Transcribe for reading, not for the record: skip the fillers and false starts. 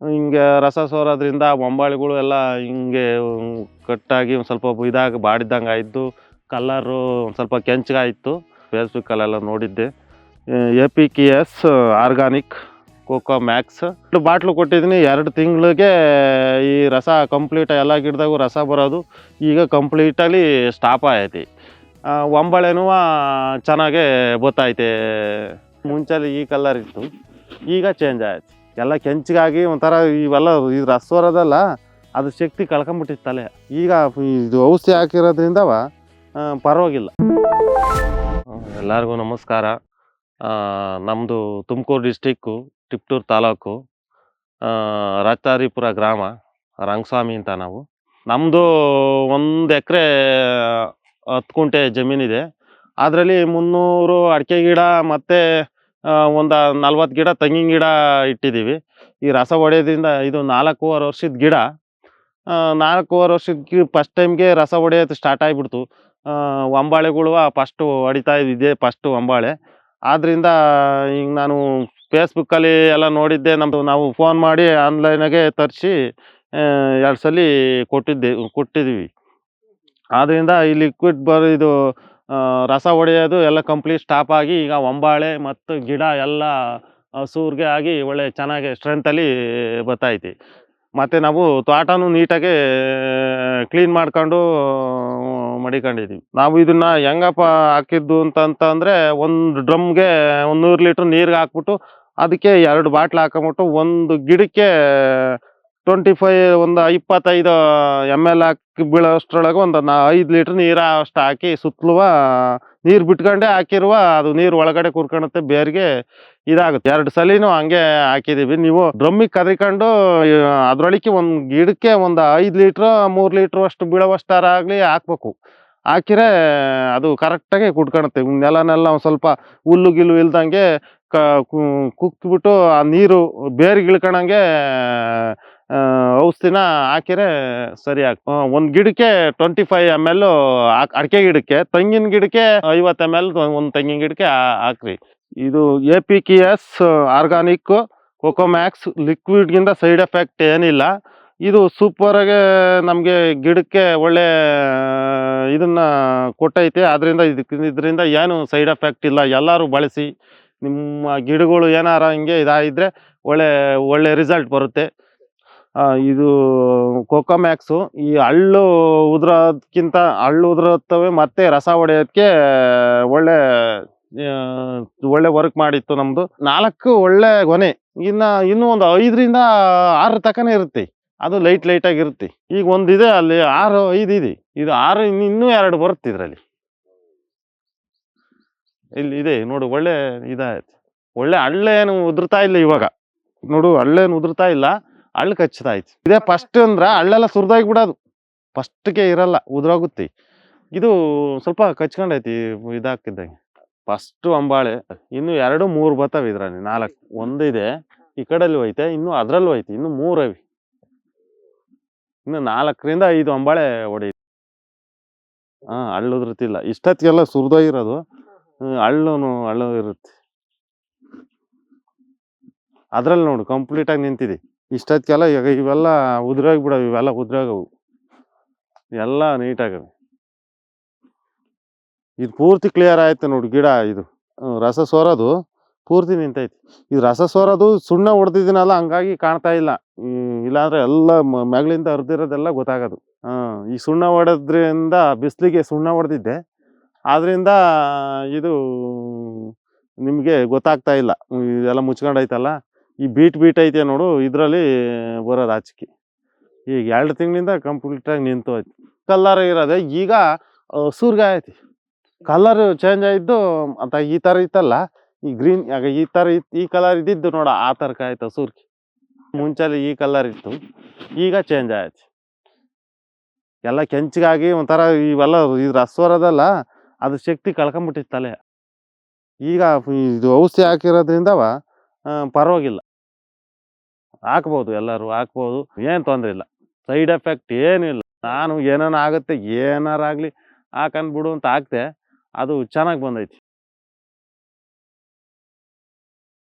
ಹಿಂಗೆ ರಸ ಸೋರೋದ್ರಿಂದ ಒಂಬಾಳೆಗಳು ಎಲ್ಲ ಹಿಂಗೆ ಕಟ್ಟಾಗಿ ಒಂದು ಸ್ವಲ್ಪ ಇದಾಗಿ ಬಾಡಿದ್ದಂಗೆ ಆಯಿತು. ಕಲ್ಲರು ಒಂದು ಸ್ವಲ್ಪ ಕೆಂಚಗಾಯಿತು. ಫೇಸ್ಬುಕ್ಕಲ್ಲೆಲ್ಲ ನೋಡಿದ್ದೆ. APKS organic coco Max bottle ಕೊಟ್ಟಿದ್ದೀನಿ. 2 ತಿಂಗಳಿಗೆ ಈ ರಸ ಕಂಪ್ಲೀಟ್ ಎಲ್ಲ ಗಿಡದಾಗೂ ರಸ ಬರೋದು ಈಗ ಕಂಪ್ಲೀಟಲ್ಲಿ ಸ್ಟಾಪ್ ಆಗೈತಿ. ಒಂಬಳೆನೂ ಚೆನ್ನಾಗೇ ಬತ್ತೈತೆ. ಮುಂಚೆಲಿ ಈ ಕಲರ್ ಇತ್ತು, ಈಗ ಚೇಂಜ್ ಆಯ್ತು. ಎಲ್ಲ ಕೆಂಚಗಾಗಿ ಒಂಥರ ಇವೆಲ್ಲ ಇದು ರಸ ಬರೋದಲ್ಲ, ಅದು ಶಕ್ತಿ ಕಳ್ಕೊಂಬಿಟ್ಟಿತ್ತು ತಲೆ. ಈಗ ಇದು ಔಷಧಿ ಹಾಕಿರೋದ್ರಿಂದವ ಪರವಾಗಿಲ್ಲ. ಎಲ್ಲರಿಗೂ ನಮಸ್ಕಾರ. ನಮ್ಮದು ತುಮಕೂರು ಡಿಸ್ಟಿಕ್ಕು, ತಿಪ್ಟೂರು ತಾಲೂಕು, ರಾಜಾರಿಪುರ ಗ್ರಾಮ, ರಂಗಸ್ವಾಮಿ ಅಂತ ನಾವು. ನಮ್ಮದು 1 ಎಕರೆ 10 ಗುಂಟೆ ಜಮೀನಿದೆ. ಅದರಲ್ಲಿ 300 ಅಡಿಕೆ ಗಿಡ ಮತ್ತು ಒಂದು 40 ಗಿಡ ತೆಂಗಿನ ಗಿಡ ಇಟ್ಟಿದ್ದೀವಿ. ಈ ರಸ ಹೊಡೆಯೋದ್ರಿಂದ ಇದು 4.5 ವರ್ಷದ ಗಿಡ. 4.5 ವರ್ಷದ ಫಸ್ಟ್ ಟೈಮ್ಗೆ ರಸ ಹೊಡೆಯೋದು ಸ್ಟಾರ್ಟ್ ಆಗಿಬಿಡ್ತು. ಒಂಬಾಳೆಗಳು ಫಸ್ಟು ಹೊಡಿತಾ ಇದ್ದಿದ್ದೆ, ಫಸ್ಟು ಒಂಬಾಳೆ. ಆದ್ದರಿಂದ ಈಗ ನಾನು ಫೇಸ್ಬುಕ್ಕಲ್ಲಿ ಎಲ್ಲ ನೋಡಿದ್ದೆ. ನಾವು ಫೋನ್ ಮಾಡಿ ಆನ್ಲೈನಾಗೆ ತರಿಸಿ 2 ಸಲ ಕೊಟ್ಟಿದ್ದೀವಿ. ಆದ್ದರಿಂದ ಈ ಲಿಕ್ವಿಡ್ ಇದು ರಸ ಹೊಡೆಯೋದು ಎಲ್ಲ ಕಂಪ್ಲೀಟ್ ಸ್ಟಾಪ್ ಆಗಿ ಈಗ ಒಂಬಾಳೆ ಮತ್ತು ಗಿಡ ಎಲ್ಲ ಹಸೂರ್ಗೆ ಆಗಿ ಒಳ್ಳೆ ಚೆನ್ನಾಗಿ ಸ್ಟ್ರೆಂತಲ್ಲಿ ಬರ್ತೈತಿ. ಮತ್ತು ನಾವು ತೋಟನೂ ನೀಟಾಗಿ ಕ್ಲೀನ್ ಮಾಡ್ಕೊಂಡು ಮಡಿಕೊಂಡಿದ್ದೀವಿ. ನಾವು ಇದನ್ನು ಹೆಂಗಪ್ಪ ಹಾಕಿದ್ದು ಅಂತಂದರೆ, ಒಂದು ಡ್ರಮ್ಗೆ 100 ಲೀಟ್ರ್ ನೀರಿಗೆ ಹಾಕ್ಬಿಟ್ಟು ಅದಕ್ಕೆ 2 ಬಾಟ್ಲು ಹಾಕೊಂಬಿಟ್ಟು ಒಂದು ಗಿಡಕ್ಕೆ 25 ml ಹಾಕಿ ಬೀಳೋಷ್ಟ್ರೊಳಗೆ ಒಂದು 5 ಲೀಟ್ರ್ ನೀರು ಅಷ್ಟು ಹಾಕಿ ಸುತ್ತಲೂ ನೀರು ಬಿಟ್ಕೊಂಡೆ ಹಾಕಿರುವ ಅದು ನೀರು ಒಳಗಡೆ ಕೂರ್ಕೊಳುತ್ತೆ, ಬೇರಿಗೆ ಇದಾಗುತ್ತೆ. 2 ಸಲಿನೂ ಹಂಗೆ ಹಾಕಿದ್ದೀವಿ. ನೀವು ಡ್ರಮ್ಮಿಗೆ ಕದ್ರಿಕೊಂಡು ಅದರೊಳಗೆ ಒಂದು ಗಿಡಕ್ಕೆ ಒಂದು 5 ಲೀಟ್ರ್ 3 ಲೀಟ್ರ್ ಅಷ್ಟು ಬೀಳೋವಷ್ಟಾರಾಗಲಿ ಹಾಕ್ಬೇಕು. ಹಾಕಿದ್ರೆ ಅದು ಕರೆಕ್ಟಾಗಿ ಕುಡ್ಕೊಳುತ್ತೆ. ನೆಲನೆಲ್ಲ ಒಂದು ಸ್ವಲ್ಪ ಹುಲ್ಲು ಗಿಲ್ಲು ಇಲ್ದಂಗೆ ಕುಕ್ಕಿಬಿಟ್ಟು ಆ ನೀರು ಬೇರಿಗೆ ಇಳ್ಕೊಳಂಗೆ ಔಷಧಿನ ಹಾಕಿದ್ರೆ ಸರಿಯಾಗಿ. ಒಂದು ಗಿಡಕ್ಕೆ 25 ml ಅಡಿಕೆ ಗಿಡಕ್ಕೆ, ತೆಂಗಿನ ಗಿಡಕ್ಕೆ 50 ml ಒಂದು ತೆಂಗಿನ ಗಿಡಕ್ಕೆ ಹಾಕ್ರಿ. ಇದು APKS ಆರ್ಗಾನಿಕ್ ಕೋಕೋ ಮ್ಯಾಕ್ಸ್ ಲಿಕ್ವಿಡ್ಗಿಂತ ಸೈಡ್ ಎಫೆಕ್ಟ್ ಏನಿಲ್ಲ. ಇದು ಸೂಪರಾಗೆ ನಮಗೆ ಗಿಡಕ್ಕೆ ಒಳ್ಳೆ ಇದನ್ನು ಕೊಟ್ಟೈತೆ. ಆದ್ದರಿಂದ ಇದರಿಂದ ಏನು ಸೈಡ್ ಎಫೆಕ್ಟ್ ಇಲ್ಲ. ಎಲ್ಲರೂ ಬಳಸಿ. ನಿಮ್ಮ ಗಿಡಗಳು ಏನಾರ ಹಿಂಗೆ ಇದಾಗಿದ್ದರೆ ಒಳ್ಳೆ ರಿಸಲ್ಟ್ ಬರುತ್ತೆ. ಇದು ಕೋಕೋ ಮ್ಯಾಕ್ಸು ಈ ಹಳ್ಳು ಉದುರತ್ತವೆ ಮತ್ತು ರಸ ಹೊಡೆಯೋಕ್ಕೆ ಒಳ್ಳೆ ವರ್ಕ್ ಮಾಡಿತ್ತು ನಮ್ಮದು. 4 ಒಳ್ಳೆ ಗೊನೆ. ಇನ್ನೂ ಒಂದು 5ರಿಂದ 6 ತನಕ ಇರುತ್ತೆ. ಅದು ಲೈಟಾಗಿರುತ್ತೆ. ಈಗ ಒಂದಿದೆ, ಅಲ್ಲಿ 5 ಇದೆ. ಇದು 6 ಇನ್ನೂ 2 ಬರುತ್ತೆ ಇದರಲ್ಲಿ. ಇಲ್ಲಿ ಇದೆ ನೋಡು, ಒಳ್ಳೆ ಇದಾಯ್ತು. ಒಳ್ಳೆ ಹಳ್ಳೇನು ಉದುರ್ತಾ ಇಲ್ಲ ಇವಾಗ. ನೋಡು, ಹಳ್ಳೇನು ಉದುರ್ತಾ ಇಲ್ಲ, ಹಳ್ಳು ಕಚ್ಚುತ್ತಾ ಐತಿ. ಇದೇ ಫಸ್ಟ್ ಅಂದ್ರೆ ಹಳ್ಳೆಲ್ಲ ಸುರಿದಾಗಿ ಬಿಡೋದು, ಫಸ್ಟ್ಗೆ ಇರಲ್ಲ, ಉದುರೋಗುತ್ತೆ. ಇದು ಸ್ವಲ್ಪ ಕಚ್ಕೊಂಡೈತಿ ಇದಾಕಿದ್ದಂಗೆ. ಫಸ್ಟು ಒಂಬಾಳೆ. ಇನ್ನು 2 3 ಬರ್ತವೆ ಇದ್ರಲ್ಲಿ. 4 ಒಂದಿದೆ ಈ ಕಡೆಯಲ್ಲಿ ಹೋಯ್ತೆ, ಇನ್ನು ಅದರಲ್ಲೂ ಹೋಯ್ತು, ಇನ್ನು 3 ಅವಿ. ಇನ್ನು 4ರಿಂದ 5 ಒಂಬಾಳೆ ಹೊಡೆಯುತ್ತೆ. ಹಳ್ಳು ಉದುರುತ್ತಿಲ್ಲ. ಇಷ್ಟೊತ್ತಿಗೆಲ್ಲ ಸುರಿದೋಗಿರೋದು. ಹಳ್ಳು ಇರುತ್ತೆ. ಅದ್ರಲ್ಲಿ ನೋಡು ಕಂಪ್ಲೀಟಾಗಿ ನಿಂತಿದೆ. ಇಷ್ಟೊತ್ತಿಗೆಲ್ಲ ಇವೆಲ್ಲ ಉದುರೋಗ್ಬಿಡವು. ಇವೆಲ್ಲ ಉದುರೋಗವು ಎಲ್ಲ ನೀಟಾಗವೆ. ಇದು ಪೂರ್ತಿ ಕ್ಲಿಯರ್ ಆಯ್ತು ನೋಡಿ ಗಿಡ. ಇದು ರಸ ಸೋರೋದು ಪೂರ್ತಿ ನಿಂತೈತಿ. ಇದು ರಸ ಸೋರೋದು ಸುಣ್ಣ ಹೊಡೆದಿದ್ದೀನಲ್ಲ, ಹಂಗಾಗಿ ಕಾಣ್ತಾ ಇಲ್ಲ. ಇಲ್ಲಾಂದ್ರೆ ಎಲ್ಲ ಮ್ಯಾಗ್ಲಿಂದ ಹರಿದಿರೋದೆಲ್ಲ ಗೊತ್ತಾಗೋದು. ಈ ಸುಣ್ಣ ಹೊಡೆದ್ರಿಂದ, ಬಿಸಿಲಿಗೆ ಸುಣ್ಣ ಹೊಡೆದಿದ್ದೆ, ಆದ್ರಿಂದ ಇದು ನಿಮಗೆ ಗೊತ್ತಾಗ್ತಾ ಇಲ್ಲ. ಇದೆಲ್ಲ ಮುಚ್ಕೊಂಡೈತಲ್ಲ, ಈ ಬೀಟ್ ಐತೆ ನೋಡು, ಇದರಲ್ಲಿ ಬರೋದು ಆಚೆಗೆ. ಈಗ 2 ತಿಂಗಳಿಂದ ಕಂಪ್ಲೀಟಾಗಿ ನಿಂತು ಹೋಯ್ತು. ಕಲ್ಲರ್ ಇರೋದೆ ಈಗ ಹಸೂರ್ಗೆ ಐತಿ. ಕಲರ್ ಚೇಂಜ್ ಆಯಿದ್ದು ಅಂತ ಈ ಥರ ಇತ್ತಲ್ಲ, ಈ ಗ್ರೀನ್ ಆಗ ಈ ಕಲರ್ ಇದ್ದಿದ್ದು ನೋಡ, ಆ ಥರ ಆಯ್ತು ಹಸೂರ್ಗೆ. ಮುಂಚೆಲಿ ಈ ಕಲರ್ ಇತ್ತು, ಈಗ ಚೇಂಜ್ ಆಯ್ತು. ಎಲ್ಲ ಕೆಂಚಗಾಗಿ ಒಂಥರ ಇವೆಲ್ಲ ಇದು ರಸ ಬರೋದಲ್ಲ, ಅದು ಶಕ್ತಿ ಕಳ್ಕೊಂಬಿಟ್ಟಿತ್ತು ತಲೆ. ಈಗ ಇದು ಔಷಧಿ ಹಾಕಿರೋದ್ರಿಂದವ ಪರವಾಗಿಲ್ಲ. ಹಾಕ್ಬೋದು, ಎಲ್ಲರೂ ಹಾಕ್ಬೋದು, ಏನು ತೊಂದರೆ ಇಲ್ಲ. ಸೈಡ್ ಎಫೆಕ್ಟ್ ಏನೂ ಇಲ್ಲ. ನಾನು ಏನಾರ ಆಗುತ್ತೆ, ಏನಾರಾಗಲಿ ಹಾಕಂದ್ಬಿಡು ಅಂತ ಹಾಕ್ತೆ, ಅದು ಚೆನ್ನಾಗಿ ಬಂದೈತಿ.